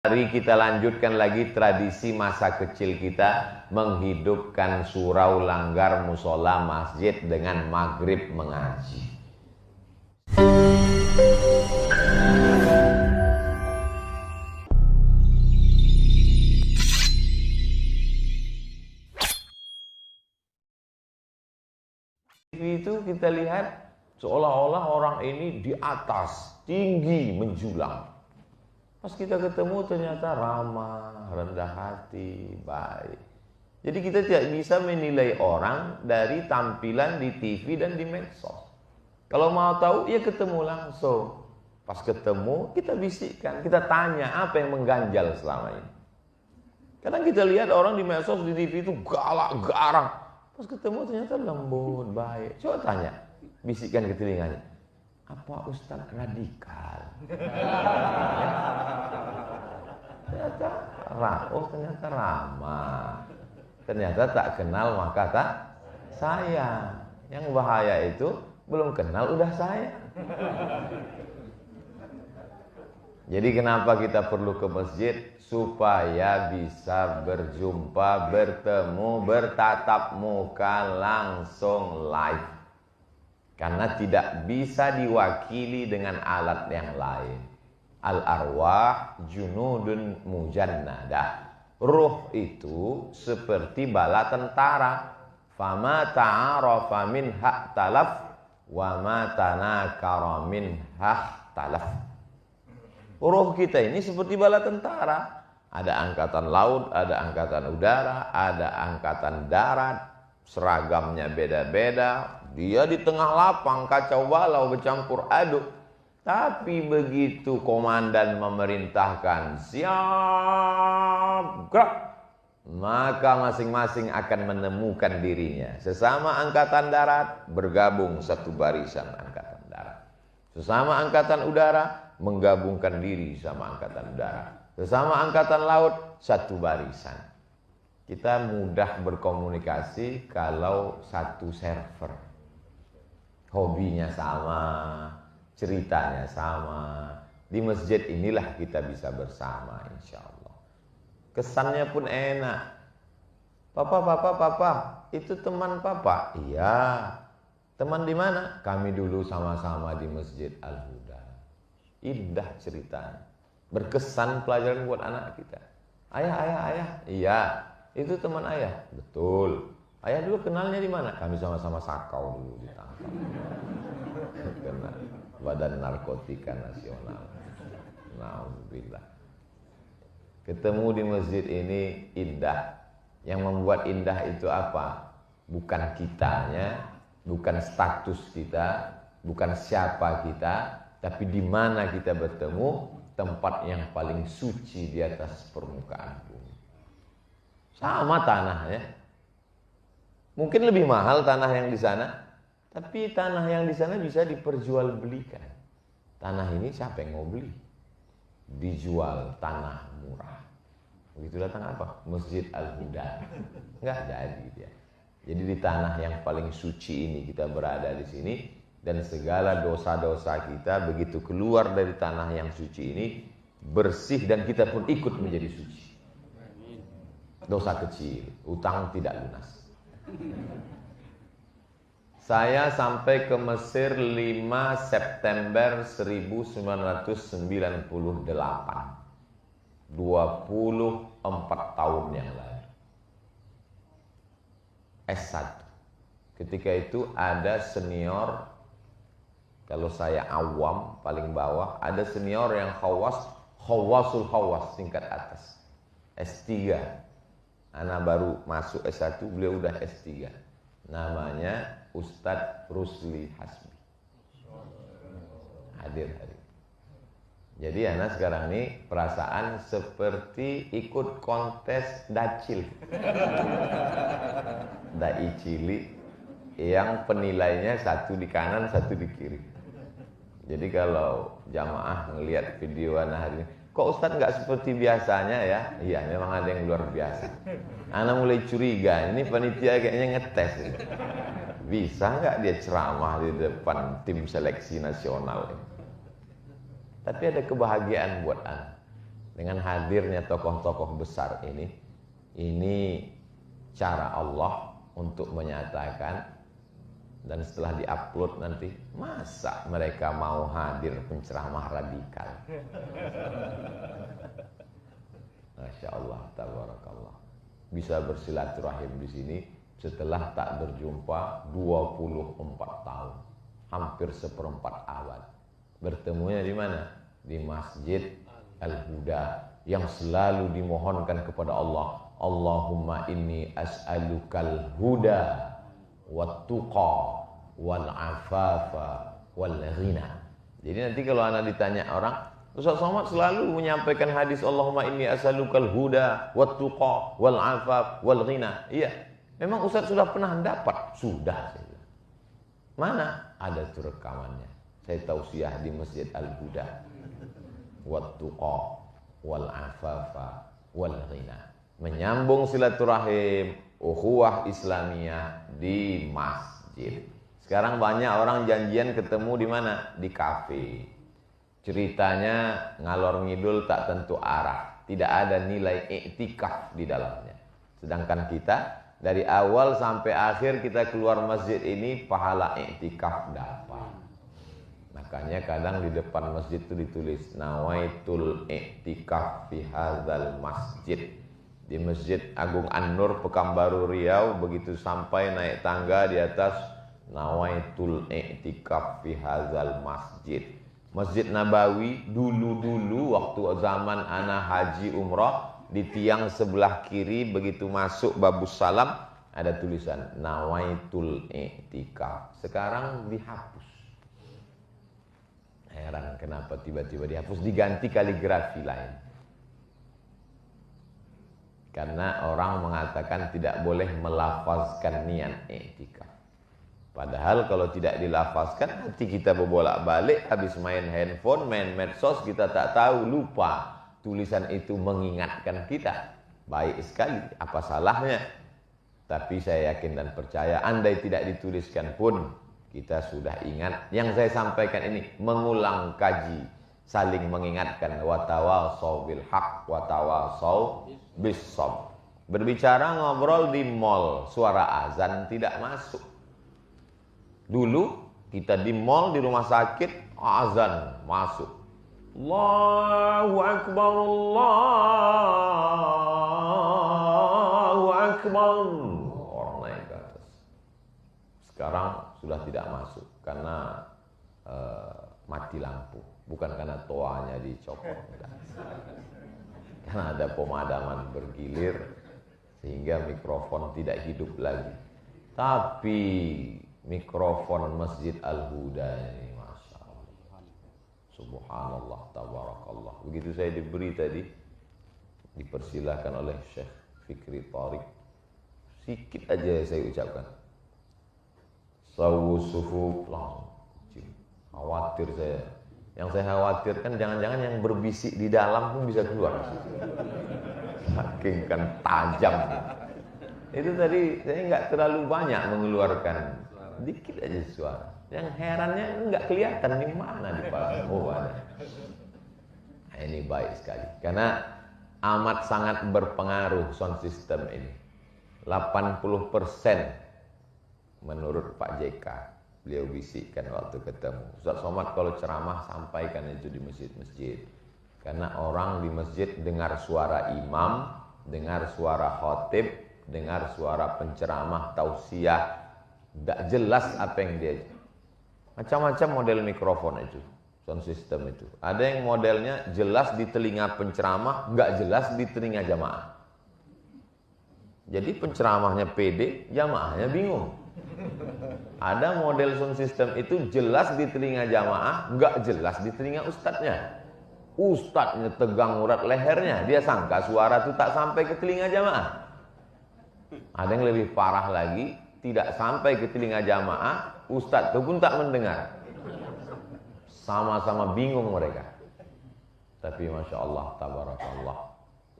Mari kita lanjutkan lagi tradisi masa kecil kita menghidupkan surau langgar musola masjid dengan maghrib mengaji. Itu kita lihat seolah-olah orang ini di atas, tinggi, menjulang. Pas kita ketemu ternyata ramah, rendah hati, baik. Jadi kita tidak bisa menilai orang dari tampilan di TV dan di medsos. Kalau mau tahu, ya ketemu langsung. Pas ketemu, kita bisikkan, kita tanya apa yang mengganjal selama ini. Kadang kita lihat orang di medsos, di TV itu galak, garang. Pas ketemu ternyata lembut, baik. Coba tanya, bisikkan ke telinganya. Apa Ustaz radikal? Ternyata ramah. Ternyata tak kenal maka tak sayang. Yang bahaya itu belum kenal udah sayang. Jadi kenapa kita perlu ke masjid? Supaya bisa berjumpa, bertemu, bertatap muka langsung live. Karena tidak bisa diwakili dengan alat yang lain. Al-arwah junudun mujannadah. Ruh itu seperti bala tentara. Fama ta'arafa minha talaf wa ma tanakara minha talaf. Ruh kita ini seperti bala tentara. Ada angkatan laut, ada angkatan udara, ada angkatan darat. Seragamnya beda-beda. Dia di tengah lapang kacau balau bercampur aduk. Tapi begitu komandan memerintahkan siap gerak, maka masing-masing akan menemukan dirinya. Sesama angkatan darat bergabung satu barisan angkatan darat. Sesama angkatan udara menggabungkan diri sama angkatan udara. Sesama angkatan laut satu barisan. Kita mudah berkomunikasi kalau satu server. Hobinya sama, ceritanya sama. Di masjid inilah kita bisa bersama insya Allah. Kesannya pun enak. Papa, itu teman papa? Iya. Teman di mana? Kami dulu sama-sama di Masjid Al-Huda. Indah ceritanya. Berkesan pelajaran buat anak kita. Ayah. Iya. Itu teman ayah. Betul. Ayah dulu kenalnya di mana? Kami sama-sama sakau dulu ditangkap. Kena Badan Narkotika Nasional. Alhamdulillah. Ketemu di masjid ini indah. Yang membuat indah itu apa? Bukan kitanya, bukan status kita, bukan siapa kita, tapi di mana kita bertemu, tempat yang paling suci di atas permukaan bumi. Sama tanahnya. Mungkin lebih mahal tanah yang di sana, tapi tanah yang di sana bisa diperjualbelikan. Tanah ini siapa yang mau beli? Dijual tanah murah. Begitu datang apa? Masjid Al-Huda. Enggak jadi dia. Jadi di tanah yang paling suci ini kita berada di sini, dan segala dosa-dosa kita begitu keluar dari tanah yang suci ini bersih, dan kita pun ikut menjadi suci. Dosa kecil, utang tidak lunas. Saya sampai ke Mesir 5 September 1998. 24 tahun yang lalu. S1. Ketika itu ada senior, kalau saya awam paling bawah, ada senior yang khawasul khawas tingkat atas. S3. Anak baru masuk S1, beliau udah S3. Namanya Ustadz Rusli Hasbi. Hadir hari. Jadi anak sekarang ini perasaan seperti ikut kontes dacil. Dai cilik yang penilainya satu di kanan, satu di kiri. Jadi kalau jamaah ngelihat video anak hari ini, kok Ustadz nggak seperti biasanya ya? Iya, memang ada yang luar biasa. Anak mulai curiga, ini panitia kayaknya ngetes. Bisa nggak dia ceramah di depan tim seleksi nasional? Tapi ada kebahagiaan buat anak. dengan hadirnya tokoh-tokoh besar ini cara Allah untuk menyatakan, dan setelah diupload nanti, masa mereka mau hadir penceramah radikal? Masya Allah, tabarakallah. Bisa bersilaturahim di sini setelah tak berjumpa 24 tahun, hampir seperempat abad. Bertemunya di mana? Di Masjid Al-Huda, yang selalu dimohonkan kepada Allah, Allahumma inni as'alukal huda wat tuqa wal afafa wal ghina. Jadi nanti kalau anak ditanya orang, Ustaz Somad selalu menyampaikan hadis Allahumma inni as'alukal huda wat tuqa wal afaf wal ghina. Iya, memang Ustaz sudah pernah dapat? Sudah. Mana? Ada tuh rekamannya. Saya tausiah di Masjid Al-Huda. Wat tuqa wal afafa wal ghina. Menyambung silaturahim, ukhuwah Islamiyah di masjid. Sekarang banyak orang janjian ketemu di mana? Di kafe. Ceritanya ngalor ngidul tak tentu arah, tidak ada nilai iktikaf di dalamnya. Sedangkan kita dari awal sampai akhir kita keluar masjid ini pahala iktikaf dapat. Makanya kadang di depan masjid itu ditulis nawaitul iktikaf fi hadzal masjid. Di Masjid Agung An-Nur Pekanbaru Riau, begitu sampai naik tangga di atas nawaitul iktikaf fi hadzal masjid. Masjid Nabawi dulu waktu zaman ana haji umrah, di tiang sebelah kiri begitu masuk babus salam ada tulisan nawaitul iktikaf. Sekarang dihapus. Heran kenapa tiba-tiba dihapus, diganti kaligrafi lain. Karena orang mengatakan tidak boleh melafazkan niat iktikaf. Padahal kalau tidak dilafazkan, nanti kita berbolak-balik, habis main handphone, main medsos, kita tak tahu, lupa. Tulisan itu mengingatkan kita. Baik sekali, apa salahnya? Tapi saya yakin dan percaya, andai tidak dituliskan pun, kita sudah ingat. Yang saya sampaikan ini, mengulang kaji, saling mengingatkan. Watawasau bil haq, watawasau bis sabr. Berbicara ngobrol di mall, suara azan tidak masuk. Dulu kita di mall, di rumah sakit, azan masuk. Allahu Akbar, Allahu Akbar. Orang naik ke atas. Sekarang sudah tidak masuk karena mati lampu. Bukan karena toanya dicopot. Karena ada pemadaman bergilir sehingga mikrofon tidak hidup lagi. Tapi mikrofon Masjid Al-Huda ini, Masya Allah, subhanallah, tabarakallah. Begitu saya diberi tadi, dipersilahkan oleh Syekh Fikri Tariq, sikit aja saya ucapkan, sawu sufu lang, khawatir saya. Yang saya khawatirkan jangan-jangan yang berbisik di dalam pun bisa keluar. Saking kan tajam. Itu tadi saya nggak terlalu banyak mengeluarkan, dikit aja suara. Yang herannya nggak kelihatan di mana di palang. Oh ada. Nah, ini baik sekali karena amat sangat berpengaruh sound system ini. 80% menurut Pak JK, beliau bisikkan waktu ketemu. Ustaz Somad kalau ceramah sampaikan itu di masjid-masjid. Karena orang di masjid dengar suara imam, dengar suara khotib, dengar suara penceramah, tausiah, tidak jelas apa yang dia. Macam-macam model mikrofon itu, sound system itu. Ada yang modelnya jelas di telinga penceramah, nggak jelas di telinga jamaah. Jadi penceramahnya pede, jamaahnya bingung. Ada model sound system itu jelas di telinga jamaah, nggak jelas di telinga ustadznya. Ustadznya tegang urat lehernya, dia sangka suara itu tak sampai ke telinga jamaah. Ada yang lebih parah lagi, tidak sampai ke telinga jamaah, ustadz itu pun tak mendengar. Sama-sama bingung mereka. Tapi Masya Allah, tabarakallah.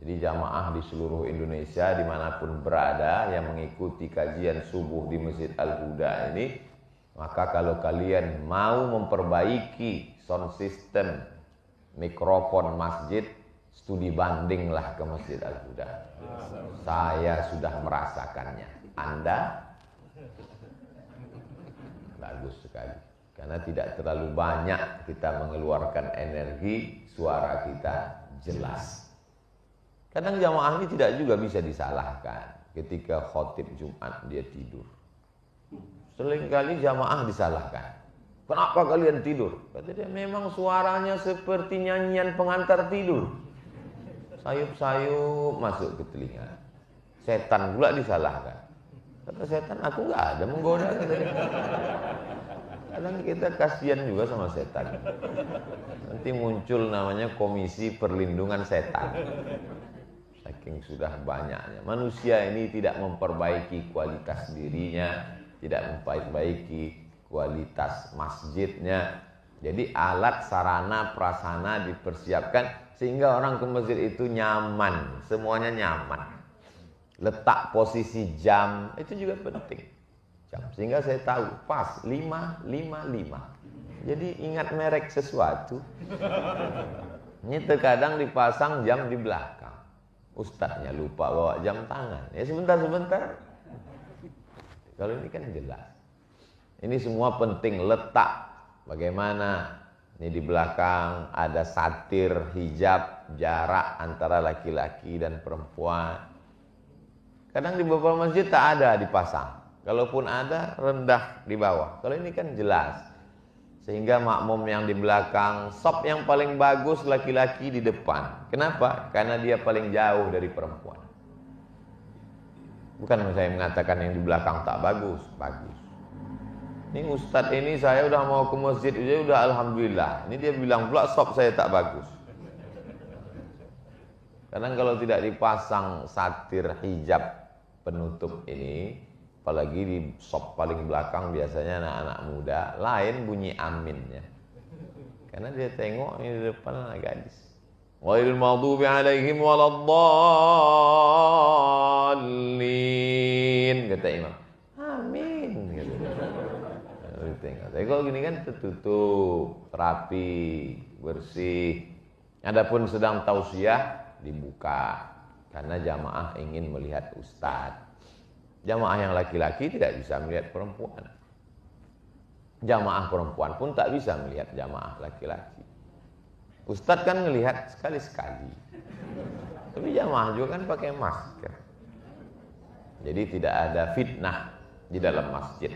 Jadi jamaah di seluruh Indonesia dimanapun berada yang mengikuti kajian subuh di Masjid Al-Huda ini, maka kalau kalian mau memperbaiki sound system mikrofon masjid, Studi bandinglah ke Masjid Al-Huda. Saya sudah merasakannya. Anda? Bagus sekali. Karena tidak terlalu banyak kita mengeluarkan energi, suara kita jelas. Kadang jamaah ini tidak juga bisa disalahkan. Ketika khotib Jumat dia tidur. Seringkali jamaah disalahkan. Kenapa kalian tidur? Kata dia, memang suaranya seperti nyanyian pengantar tidur. Sayup-sayup masuk ke telinga. Setan pula disalahkan. Kata setan, aku nggak ada menggoda. Kata dia. Kadang kita kasihan juga sama setan. Nanti muncul namanya Komisi Perlindungan Setan. Saking sudah banyaknya. Manusia ini tidak memperbaiki kualitas dirinya, tidak memperbaiki kualitas masjidnya. Jadi alat, sarana, prasarana dipersiapkan sehingga orang ke masjid itu nyaman, semuanya nyaman. Letak posisi jam itu juga penting. Jam, sehingga saya tahu pas 5.55. Jadi ingat merek sesuatu. Ini terkadang dipasang jam di belakang. Ustadznya lupa bawa jam tangan. Ya sebentar-sebentar. Kalau ini kan jelas. Ini semua penting, letak. Bagaimana ini di belakang ada satir, hijab, jarak antara laki-laki dan perempuan. Kadang di beberapa masjid tak ada dipasang. Kalaupun ada, rendah di bawah. Kalau ini kan jelas. Sehingga makmum yang di belakang, sop yang paling bagus laki-laki di depan. Kenapa? Karena dia paling jauh dari perempuan. Bukan saya mengatakan yang di belakang tak bagus. Bagus. Ini ustadz ini saya udah mau ke masjid, dia udah alhamdulillah. Ini dia bilang pula sop saya tak bagus. Karena kalau tidak dipasang satir hijab penutup ini, apalagi di sop paling belakang biasanya anak-anak muda, lain bunyi aminnya. Karena dia tengok ini di depan anak gadis. Ghairil maghdubi alaihim waladdallin, kata imam. Amin gitu. Tapi kalau gini kan tertutup, rapi, bersih. Adapun sedang tausiah dibuka karena jamaah ingin melihat ustadz. Jamaah yang laki-laki tidak bisa melihat perempuan. Jamaah perempuan pun tak bisa melihat jamaah laki-laki. Ustadz kan melihat sekali-sekali. Tapi jamaah juga kan pakai masker. Jadi tidak ada fitnah di dalam masjid.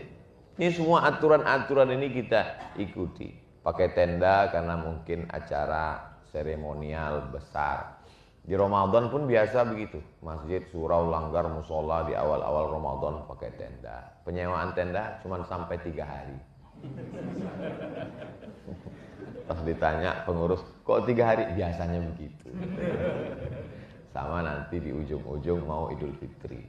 Ini semua aturan-aturan ini kita ikuti. Pakai tenda karena mungkin acara seremonial besar. Di Ramadan pun biasa begitu. Masjid, surau, langgar, musola di awal-awal Ramadan pakai tenda. Penyewaan tenda cuma sampai 3 hari. Pas ditanya pengurus, kok 3 hari? Biasanya begitu. Sama nanti di ujung-ujung mau Idul Fitri.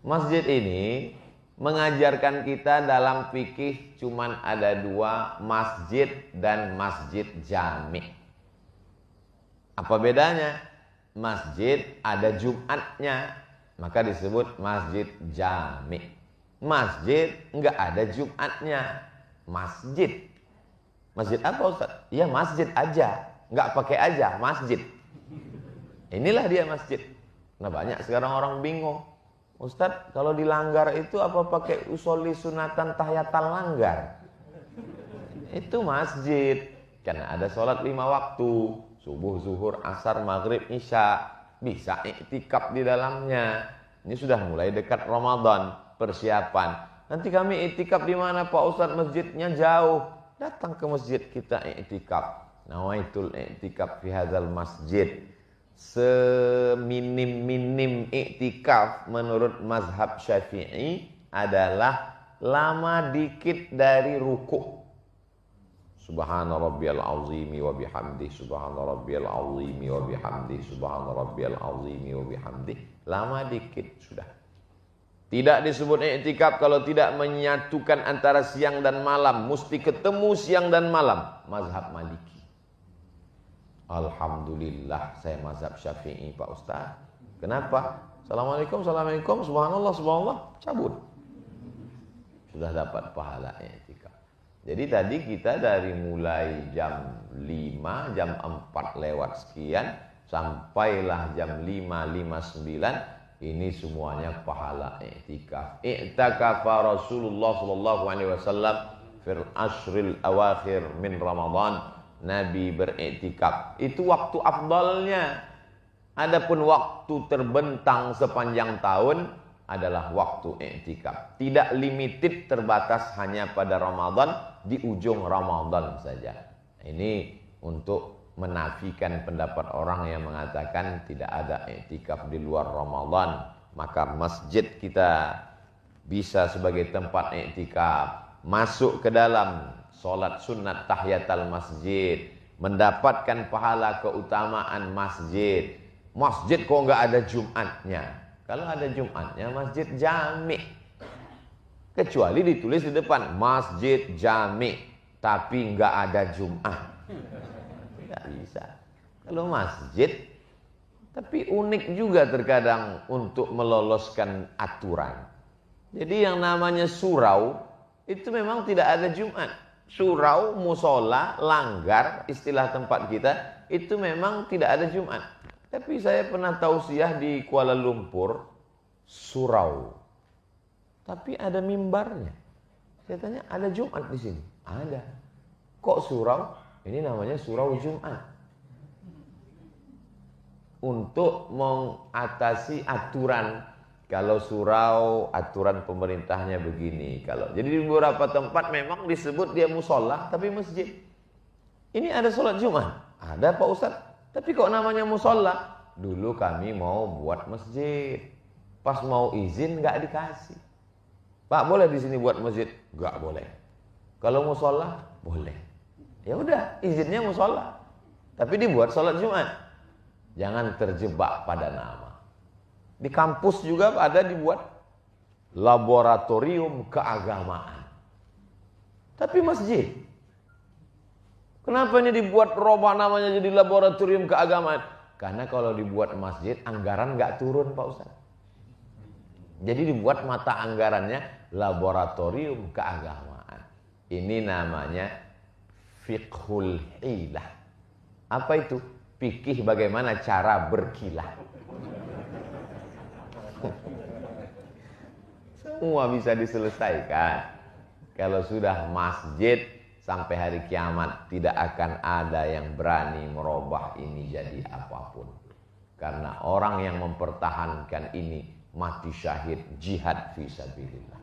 Masjid ini mengajarkan kita dalam fikih cuman ada 2, masjid dan masjid jami'. Apa bedanya? Masjid ada Jumatnya, maka disebut masjid jami'. Masjid enggak ada Jumatnya, masjid. Masjid apa Ustaz? Ya masjid aja, enggak pakai aja, masjid. Inilah dia masjid. Nah banyak sekarang orang bingung. Ustadz, kalau dilanggar itu apa pakai usolli sunatan tahiyatal langgar? Itu masjid. Karena ada sholat 5 waktu. Subuh, zuhur, asar, maghrib, isya. Bisa iktikaf di dalamnya. Ini sudah mulai dekat Ramadan. Persiapan. Nanti kami iktikaf di mana Pak Ustadz? Masjidnya jauh. Datang ke masjid kita iktikaf. Nawaitul iktikaf fi hadzal masjid. Seminim-minim iktikaf menurut mazhab Syafi'i adalah lama dikit dari ruku'. Subhana rabbiyal azimi wa bihamdi, subhana rabbiyal azimi wa bihamdi, subhana rabbiyal azimi wa bihamdi. Lama dikit sudah. Tidak disebut iktikaf kalau tidak menyatukan antara siang dan malam, mesti ketemu siang dan malam. Mazhab Maliki. Alhamdulillah saya mazhab Syafi'i Pak Ustaz. Kenapa? Assalamualaikum, assalamualaikum, subhanallah, subhanallah, cabut. Sudah dapat pahala iktikaf. Jadi tadi kita dari mulai jam 5, jam 4 lewat sekian, sampailah jam 5.59, ini semuanya pahala i'tikaf. I'takafa Rasulullah sallallahu alaihi wasallam fil ashril awakhir min Ramadan. Nabi beriktikaf. Itu waktu afdalnya. Adapun waktu terbentang sepanjang tahun adalah waktu i'tikaf. Tidak limited, terbatas hanya pada Ramadan, di ujung Ramadan saja. Ini untuk menafikan pendapat orang yang mengatakan tidak ada i'tikaf di luar Ramadan. Maka masjid kita bisa sebagai tempat i'tikaf. Masuk ke dalam sholat sunat tahiyatul masjid, mendapatkan pahala keutamaan masjid. Masjid kok nggak ada Jumatnya? Kalau ada Jumatnya masjid jami. Kecuali ditulis di depan masjid jami, tapi nggak ada Jumat. Nggak bisa. Kalau masjid, tapi unik juga terkadang untuk meloloskan aturan. Jadi yang namanya surau itu memang tidak ada Jumat. Surau, musola, langgar, istilah tempat kita, itu memang tidak ada Jumat. Tapi saya pernah tausiah di Kuala Lumpur, surau. Tapi ada mimbarnya. Saya tanya, ada Jumat di sini? Ada. Kok surau? Ini namanya surau Jumat. Untuk mengatasi aturan. Kalau surau, aturan pemerintahnya begini. Jadi di beberapa tempat memang disebut dia musola, tapi masjid. Ini ada sholat Jumat? Ada Pak Ustadz. Tapi kok namanya musola? Dulu kami mau buat masjid. Pas mau izin nggak dikasih. Pak, boleh di sini buat masjid? Nggak boleh. Kalau musola, boleh. Ya udah, izinnya musola. Tapi dibuat sholat Jumat. Jangan terjebak pada nama. Di kampus juga ada dibuat laboratorium keagamaan. Tapi masjid. Kenapa ini dibuat robah namanya jadi laboratorium keagamaan? Karena kalau dibuat masjid, anggaran nggak turun Pak Ustaz. Jadi dibuat mata anggarannya laboratorium keagamaan. Ini namanya fiqhul hilah. Apa itu? Fikih bagaimana cara berkilah. Semua bisa diselesaikan. Kalau sudah masjid, sampai hari kiamat tidak akan ada yang berani merubah ini jadi apapun. Karena orang yang mempertahankan ini mati syahid jihad fisabilillah.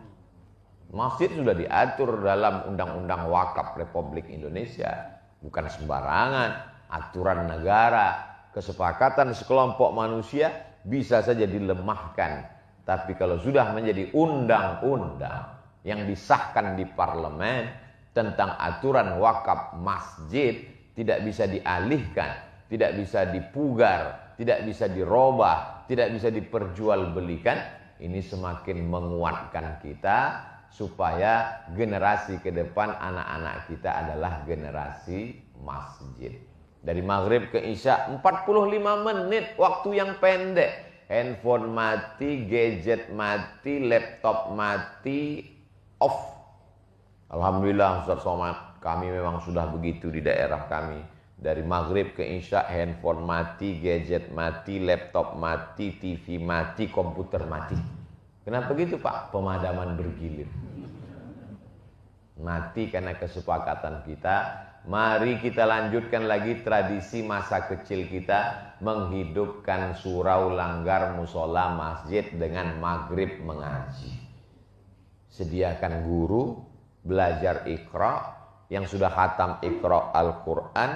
Masjid sudah diatur dalam Undang-Undang Wakaf Republik Indonesia. Bukan sembarangan. Aturan negara, kesepakatan sekelompok manusia bisa saja dilemahkan. Tapi kalau sudah menjadi undang-undang yang disahkan di parlemen tentang aturan wakaf masjid, tidak bisa dialihkan, tidak bisa dipugar, tidak bisa dirubah, tidak bisa diperjualbelikan. Ini semakin menguatkan kita supaya generasi ke depan anak-anak kita adalah generasi masjid. Dari maghrib ke isya 45 menit, waktu yang pendek. Handphone mati, gadget mati, laptop mati, off. Alhamdulillah Ustaz Somad, kami memang sudah begitu di daerah kami. Dari maghrib ke isya, handphone mati, gadget mati, laptop mati, TV mati, komputer mati. Kenapa gitu Pak? Pemadaman bergilir. Mati karena kesepakatan kita. Mari kita lanjutkan lagi tradisi masa kecil kita, menghidupkan surau, langgar, musola, masjid dengan maghrib mengaji. Sediakan guru, belajar Iqra, yang sudah khatam Iqra Al-Quran,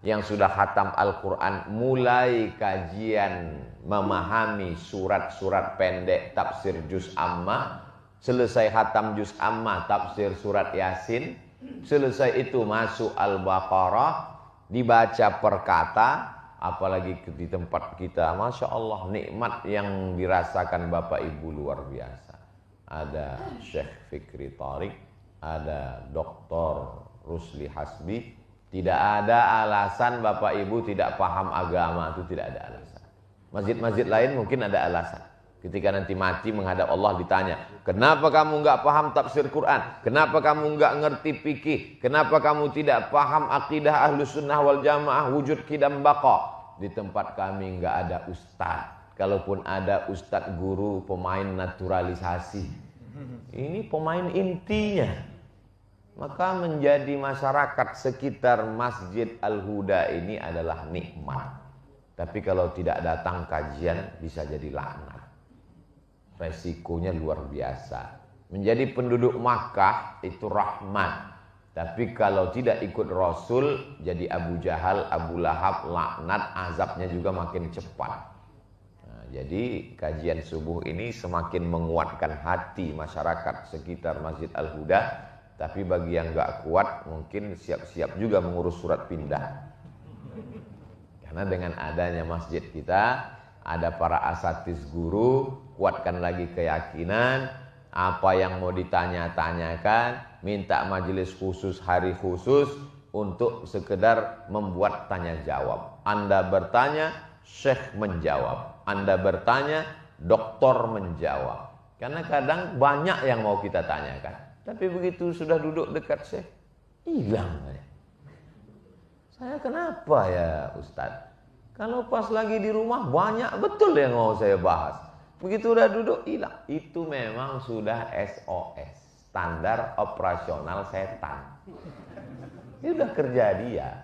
yang sudah khatam Al-Quran mulai kajian memahami surat-surat pendek tafsir juz amma, selesai khatam juz amma tafsir surat Yasin. Selesai itu masuk Al-Baqarah, dibaca per kata, apalagi di tempat kita, Masya Allah, nikmat yang dirasakan Bapak Ibu luar biasa. Ada Syekh Fikri Tariq, ada Dr. Rusli Hasbi. Tidak ada alasan Bapak Ibu tidak paham agama, itu tidak ada alasan. Masjid-masjid lain mungkin ada alasan. Ketika nanti mati menghadap Allah ditanya, kenapa kamu nggak paham tafsir Quran? Kenapa kamu nggak ngerti fikih? Kenapa kamu tidak paham akidah Ahlus Sunnah wal Jamaah wujud qidam baqa? Di tempat kami nggak ada ustadz. Kalaupun ada ustadz guru pemain naturalisasi. Ini pemain intinya. Maka menjadi masyarakat sekitar Masjid Al-Huda ini adalah nikmat. Tapi kalau tidak datang kajian bisa jadi laknat. Resikonya luar biasa. Menjadi penduduk Makkah itu rahmat. Tapi kalau tidak ikut Rasul, jadi Abu Jahal, Abu Lahab, laknat, azabnya juga makin cepat. Nah, jadi kajian subuh ini semakin menguatkan hati masyarakat sekitar Masjid Al-Huda. Tapi bagi yang gak kuat, mungkin siap-siap juga mengurus surat pindah. Karena dengan adanya masjid kita, ada para asatiz guru, kuatkan lagi keyakinan, apa yang mau ditanya-tanyakan, minta majelis khusus, hari khusus, untuk sekedar membuat tanya jawab. Anda bertanya, syekh menjawab. Anda bertanya, doktor menjawab. Karena kadang banyak yang mau kita tanyakan. Tapi begitu sudah duduk dekat syekh, hilang. Saya kenapa ya Ustadz? Kalau pas lagi di rumah banyak betul yang mau saya bahas. Begitu udah duduk hilang. Itu memang sudah SOS, standar operasional setan. Itu udah kerja dia.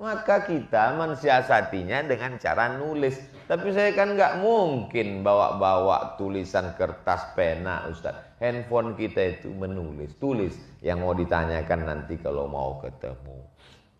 Maka kita mensiasatinya dengan cara nulis. Tapi saya kan nggak mungkin bawa-bawa tulisan kertas pena Ustaz. Handphone kita itu menulis, tulis yang mau ditanyakan nanti kalau mau ketemu.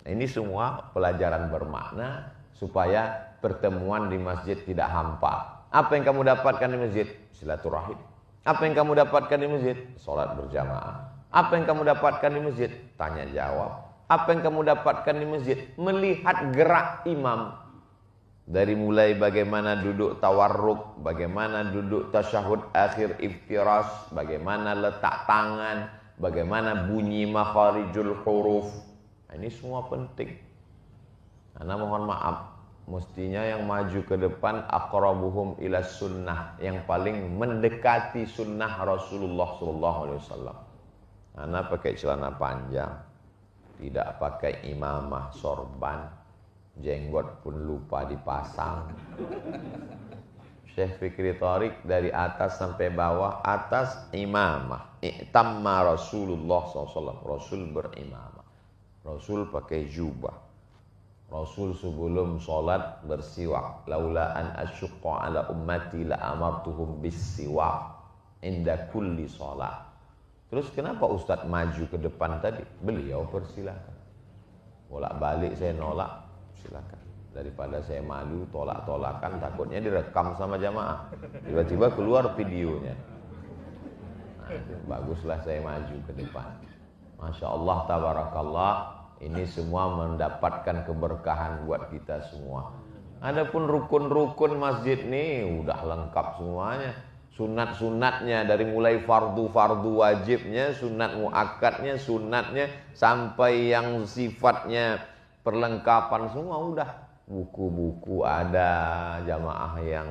Nah, ini semua pelajaran bermakna supaya pertemuan di masjid tidak hampa. Apa yang kamu dapatkan di masjid? Silaturahim. Apa yang kamu dapatkan di masjid? Sholat berjamaah. Apa yang kamu dapatkan di masjid? Tanya jawab. Apa yang kamu dapatkan di masjid? Melihat gerak imam. Dari mulai bagaimana duduk tawarruk, bagaimana duduk tasyahud akhir iftirash, bagaimana letak tangan, bagaimana bunyi makharijul huruf. Nah, ini semua penting. Karena mohon maaf, mestinya yang maju ke depan aqrabuhum ila sunnah, yang paling mendekati sunnah Rasulullah SAW. Anak pakai celana panjang, tidak pakai imamah sorban, jenggot pun lupa dipasang. Syekh Fikri Thariq dari atas sampai bawah, atas imamah, i'tamma Rasulullah SAW, Rasul berimamah, Rasul pakai jubah. Rasul sebelum sholat bersiwak. Laula an asyqa ala ummati la amartuhum bis-siwak inda kulli sholat. Terus kenapa Ustadz maju ke depan tadi? Beliau persilakan. Bolak-balik saya nolak, silakan. Daripada saya malu tolak-tolakan, takutnya direkam sama jamaah. Tiba-tiba keluar videonya. Nah, baguslah saya maju ke depan. Masya Allah, tabarakallah. Ini semua mendapatkan keberkahan buat kita semua. Adapun rukun-rukun masjid nih udah lengkap semuanya. Sunat-sunatnya dari mulai fardu-fardu wajibnya, sunat muakkadnya, sunatnya, sampai yang sifatnya perlengkapan semua udah. Buku-buku ada, jamaah yang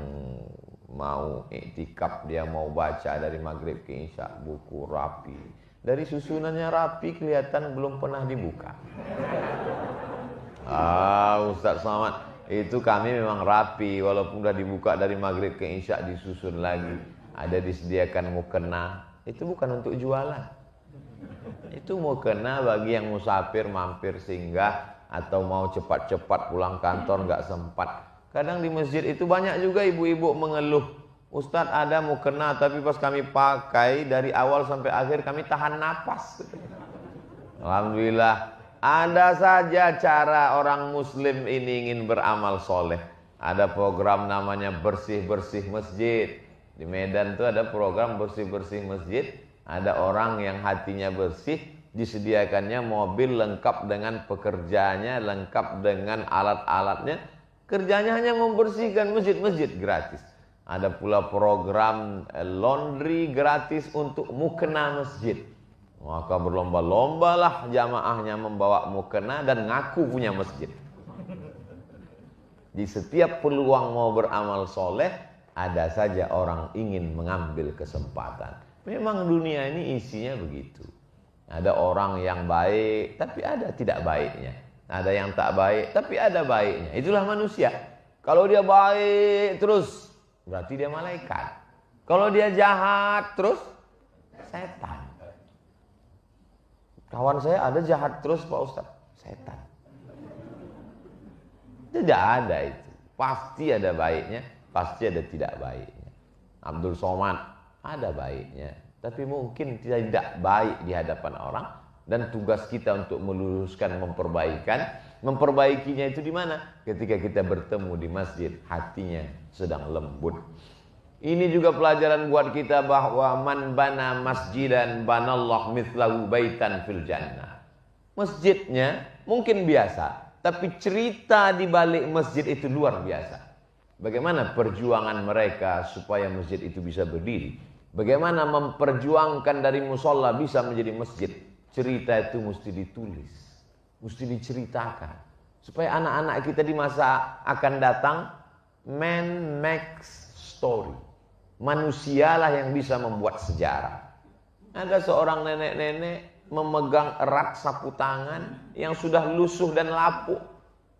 mau iktikaf dia mau baca dari maghrib ke isya, buku rapi. Dari susunannya rapi kelihatan belum pernah dibuka. Ustaz Somad, itu kami memang rapi walaupun udah dibuka dari maghrib ke isya disusun lagi. Ada disediakan mukena. Itu bukan untuk jualan. Itu mukena bagi yang musafir mampir singgah atau mau cepat-cepat pulang kantor nggak sempat. Kadang di masjid itu banyak juga ibu-ibu mengeluh. Ustadz ada mukena tapi pas kami pakai dari awal sampai akhir kami tahan napas. Alhamdulillah ada saja cara orang muslim ini ingin beramal soleh. Ada program namanya bersih-bersih masjid. Di Medan tuh ada program bersih-bersih masjid. Ada orang yang hatinya bersih, disediakannya mobil lengkap dengan pekerjaannya, lengkap dengan alat-alatnya. Kerjanya hanya membersihkan masjid-masjid gratis. Ada pula program laundry gratis untuk mukena masjid. Maka berlomba-lombalah jamaahnya membawa mukena dan ngaku punya masjid. Di setiap peluang mau beramal soleh, ada saja orang ingin mengambil kesempatan. Memang dunia ini isinya begitu. Ada orang yang baik, tapi ada tidak baiknya. Ada yang tak baik, tapi ada baiknya. Itulah manusia. Kalau dia baik terus, berarti dia malaikat. Kalau dia jahat terus, setan. Kawan saya ada jahat terus Pak Ustadz, setan. Tidak ada itu. Pasti ada baiknya, pasti ada tidak baiknya. Abdul Somad ada baiknya, tapi mungkin tidak baik di hadapan orang. Dan tugas kita untuk meluruskan, memperbaikinya itu di mana? Ketika kita bertemu di masjid, hatinya sedang lembut. Ini juga pelajaran buat kita bahwa man bana masjidan banallahu mithlahu baitan fil jannah. Masjidnya mungkin biasa, tapi cerita di balik masjid itu luar biasa. Bagaimana perjuangan mereka supaya masjid itu bisa berdiri? Bagaimana memperjuangkan dari musola bisa menjadi masjid? Cerita itu mesti ditulis, mesti diceritakan, supaya anak-anak kita di masa akan datang, man makes story. Manusialah yang bisa membuat sejarah. Ada seorang nenek-nenek memegang erat sapu tangan yang sudah lusuh dan lapuk.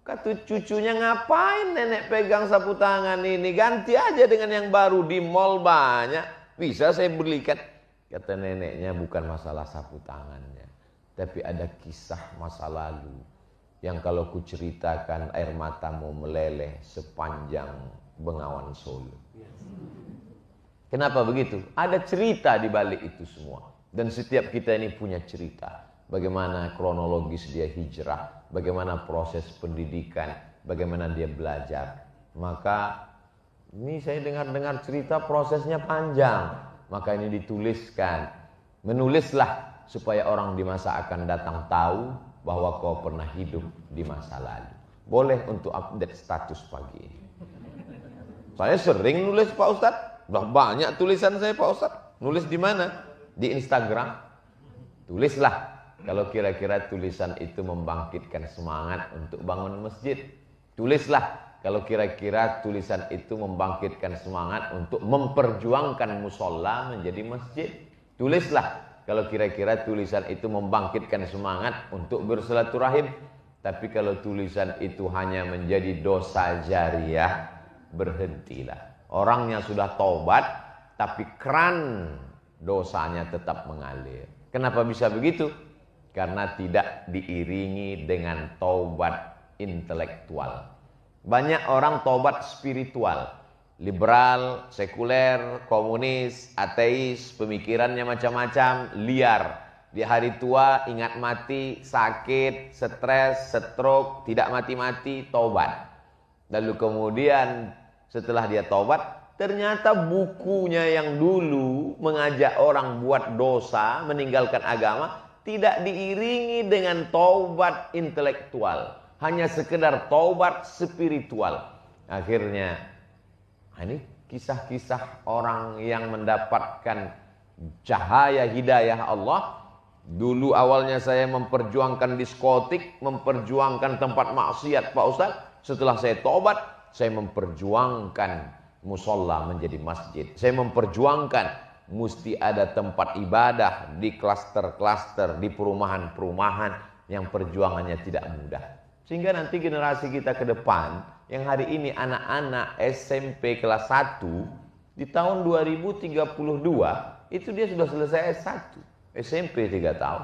Kata cucunya, ngapain nenek pegang sapu tangan ini? Ganti aja dengan yang baru, di mall banyak, bisa saya belikan. Kata neneknya, bukan masalah sapu tangannya, tapi ada kisah masa lalu yang kalau ku ceritakan air matamu meleleh sepanjang Bengawan Solo. Kenapa begitu? Ada cerita di balik itu semua. Dan setiap kita ini punya cerita. Bagaimana kronologis dia hijrah, bagaimana proses pendidikan, bagaimana dia belajar. Maka ini saya dengar-dengar cerita prosesnya panjang. Maka ini dituliskan. Menulislah supaya orang di masa akan datang tahu bahwa kau pernah hidup di masa lalu. Boleh untuk update status pagi ini. Saya sering nulis Pak Ustadz. Udah banyak tulisan saya Pak Ustadz. Nulis di mana? Di Instagram. Tulislah. Kalau kira-kira tulisan itu membangkitkan semangat untuk bangun masjid. Tulislah. Kalau kira-kira tulisan itu membangkitkan semangat untuk memperjuangkan musola menjadi masjid. Tulislah. Kalau kira-kira tulisan itu membangkitkan semangat untuk bersilaturahim. Tapi kalau tulisan itu hanya menjadi dosa jariah, berhentilah. Orangnya sudah taubat, tapi keran dosanya tetap mengalir. Kenapa bisa begitu? Karena tidak diiringi dengan taubat intelektual. Banyak orang taubat spiritual, liberal, sekuler, komunis, ateis, pemikirannya macam-macam, liar. Di hari tua ingat mati, sakit, stres, stroke, tidak mati-mati, taubat. Lalu kemudian setelah dia taubat, ternyata bukunya yang dulu mengajak orang buat dosa, meninggalkan agama, tidak diiringi dengan taubat intelektual. Hanya sekedar taubat spiritual. Akhirnya, ini kisah-kisah orang yang mendapatkan cahaya hidayah Allah. Dulu awalnya saya memperjuangkan diskotik, memperjuangkan tempat maksiat Pak Ustadz. Setelah saya taubat, saya memperjuangkan musola menjadi masjid. Saya memperjuangkan mesti ada tempat ibadah di klaster-klaster, di perumahan-perumahan yang perjuangannya tidak mudah. Sehingga nanti generasi kita ke depan, yang hari ini anak-anak SMP kelas 1, di tahun 2032, itu dia sudah selesai S1. SMP 3 tahun,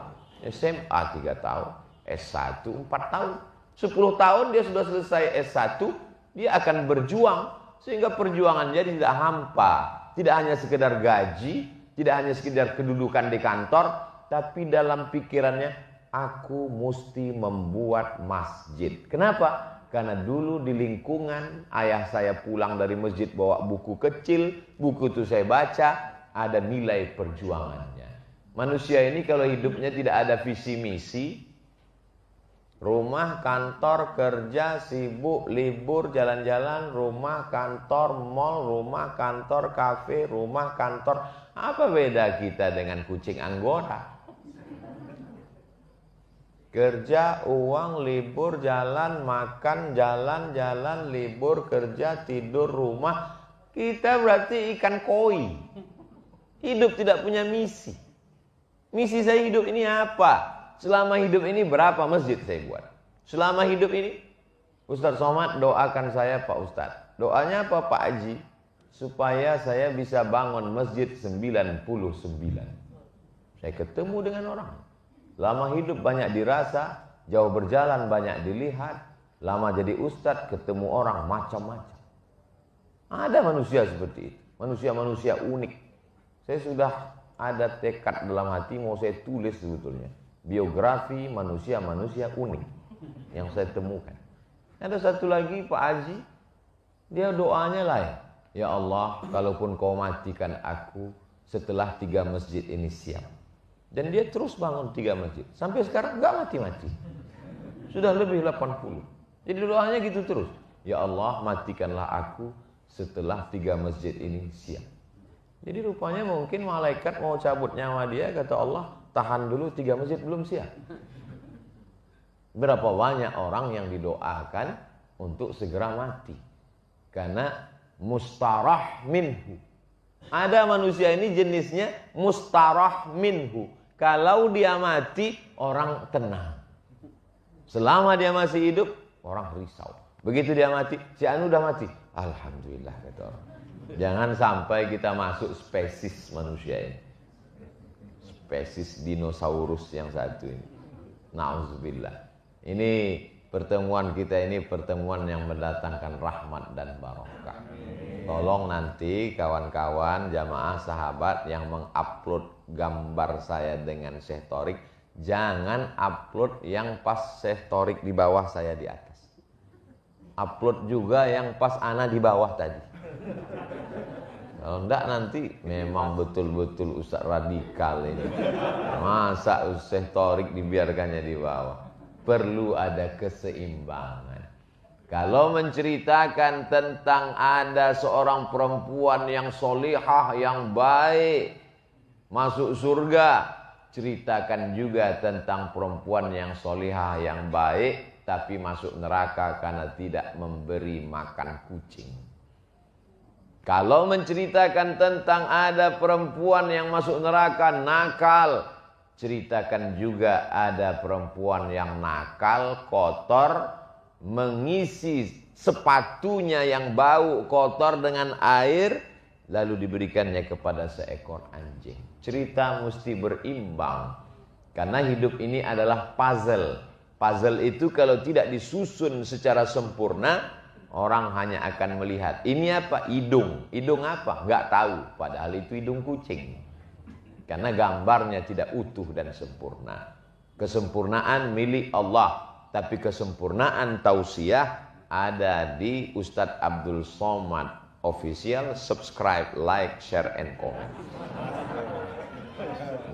SMA 3 tahun, S1 4 tahun. 10 tahun dia sudah selesai S1, dia akan berjuang sehingga perjuangannya tidak hampa, tidak hanya sekedar gaji, tidak hanya sekedar kedudukan di kantor, tapi dalam pikirannya aku mesti membuat masjid. Kenapa? Karena dulu di lingkungan ayah saya pulang dari masjid bawa buku kecil, buku itu saya baca, ada nilai perjuangannya. Manusia ini kalau hidupnya tidak ada visi misi, rumah, kantor, kerja, sibuk, libur, jalan-jalan, rumah, kantor, mall, rumah, kantor, kafe, rumah, kantor. Apa beda kita dengan kucing Anggora? Kerja, uang, libur, jalan, makan, jalan, libur, kerja, tidur, rumah. Kita berarti ikan koi. Hidup tidak punya misi. Misi saya hidup ini apa? Selama hidup ini berapa masjid saya buat? Selama hidup ini, Ustaz Somad doakan saya Pak Ustaz. Doanya apa Pak Haji? Supaya saya bisa bangun masjid 99. Saya ketemu dengan orang. Lama hidup banyak dirasa, jauh berjalan banyak dilihat. Lama jadi ustadz ketemu orang macam-macam. Ada manusia seperti itu. Manusia-manusia unik. Saya sudah ada tekad dalam hati mau saya tulis sebetulnya. Biografi manusia-manusia unik yang saya temukan. Ada satu lagi Pak Haji. Dia doanya lain. Ya Allah, kalaupun kau matikan aku setelah 3 masjid ini siap. Dan dia terus bangun 3 masjid. Sampai sekarang gak mati-mati. Sudah lebih 80. Jadi doanya gitu terus. Ya Allah, matikanlah aku setelah 3 masjid ini siap. Jadi rupanya mungkin malaikat mau cabut nyawa dia, kata Allah, tahan dulu 3 masjid belum siap. Berapa banyak orang yang didoakan untuk segera mati. Karena mustarah minhu. Ada manusia ini jenisnya mustarah minhu. Kalau dia mati, orang tenang. Selama dia masih hidup, orang risau. Begitu dia mati, si Anu udah mati. Alhamdulillah, kata orang. Jangan sampai kita masuk spesies manusia ini. Spesies dinosaurus yang satu ini. Nauzubillah. Ini pertemuan kita ini pertemuan yang mendatangkan rahmat dan barokah. Tolong nanti kawan-kawan jamaah sahabat yang mengupload gambar saya dengan Syekh Thorik, jangan upload yang pas Syekh Thorik di bawah, saya di atas. Upload juga yang pas ana di bawah tadi. Kalau enggak nanti memang betul-betul Ustaz radikal ini. Masa Syekh Thorik dibiarkannya di bawah? Perlu ada keseimbangan. Kalau menceritakan tentang ada seorang perempuan yang solihah, yang baik, masuk surga, ceritakan juga tentang perempuan yang solihah, yang baik, tapi masuk neraka karena tidak memberi makan kucing. Kalau menceritakan tentang ada perempuan yang masuk neraka nakal, ceritakan juga ada perempuan yang nakal, kotor, mengisi sepatunya yang bau kotor dengan air, lalu diberikannya kepada seekor anjing. Cerita mesti berimbang, karena hidup ini adalah puzzle. Puzzle itu kalau tidak disusun secara sempurna, orang hanya akan melihat ini apa, hidung. Hidung apa? Nggak tahu, padahal itu hidung kucing. Karena gambarnya tidak utuh dan sempurna. Kesempurnaan milik Allah, tapi kesempurnaan tausiah ada di Ustadz Abdul Somad Official. Subscribe, like, share, and comment.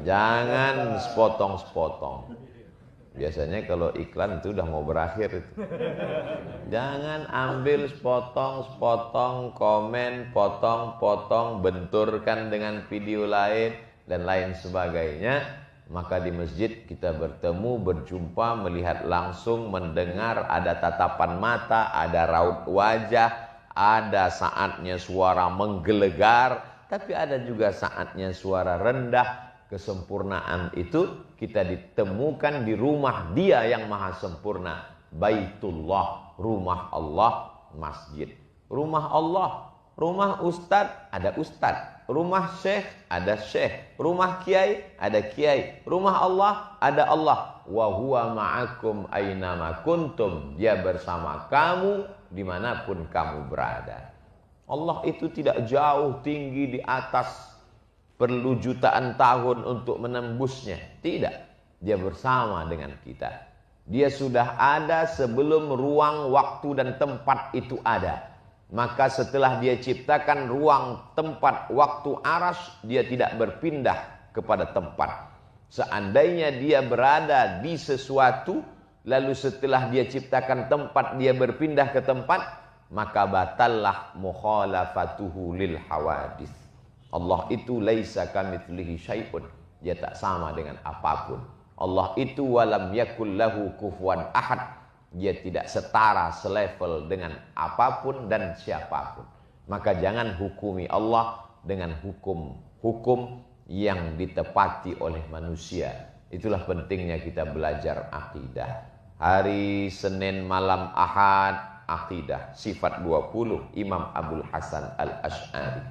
Jangan sepotong-sepotong. Biasanya kalau iklan itu udah mau berakhir itu. Jangan ambil sepotong-sepotong, komen, potong-potong, benturkan dengan video lain dan lain sebagainya. Maka di masjid kita bertemu, berjumpa, melihat langsung, mendengar, ada tatapan mata, ada raut wajah, ada saatnya suara menggelegar, tapi ada juga saatnya suara rendah. Kesempurnaan itu kita ditemukan di rumah Dia yang maha sempurna, Baitullah, rumah Allah, masjid. Rumah Allah, rumah ustadz, ada ustadz. Rumah syekh, ada syekh. Rumah kiai, ada kiai. Rumah Allah, ada Allah. Wa huwa ma'akum aynama kuntum. Dia bersama kamu dimanapun kamu berada. Allah itu tidak jauh tinggi di atas, perlu jutaan tahun untuk menembusnya. Tidak. Dia bersama dengan kita. Dia sudah ada sebelum ruang, waktu, dan tempat itu ada. Maka setelah dia ciptakan ruang, tempat, waktu, aras, dia tidak berpindah kepada tempat. Seandainya dia berada di sesuatu, lalu setelah dia ciptakan tempat, dia berpindah ke tempat, maka batallah mukhalafatuhu lil hawadis. Allah itu laisa kamitslihi syai'un. Dia tak sama dengan apapun. Allah itu walam yakul lahu kufuwan ahad. Dia tidak setara, selevel dengan apapun dan siapapun. Maka jangan hukumi Allah dengan hukum-hukum yang ditepati oleh manusia. Itulah pentingnya kita belajar akidah. Hari Senin malam Ahad, akidah sifat 20 Imam Abul Hasan Al-Asy'ari.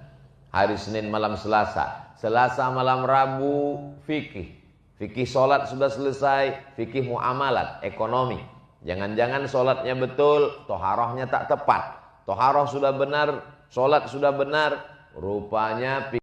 Hari Senin malam Selasa, Selasa malam Rabu fikih. Fikih solat sudah selesai, fikih muamalat, ekonomi. Jangan-jangan solatnya betul, toharohnya tak tepat. Toharoh sudah benar, solat sudah benar, rupanya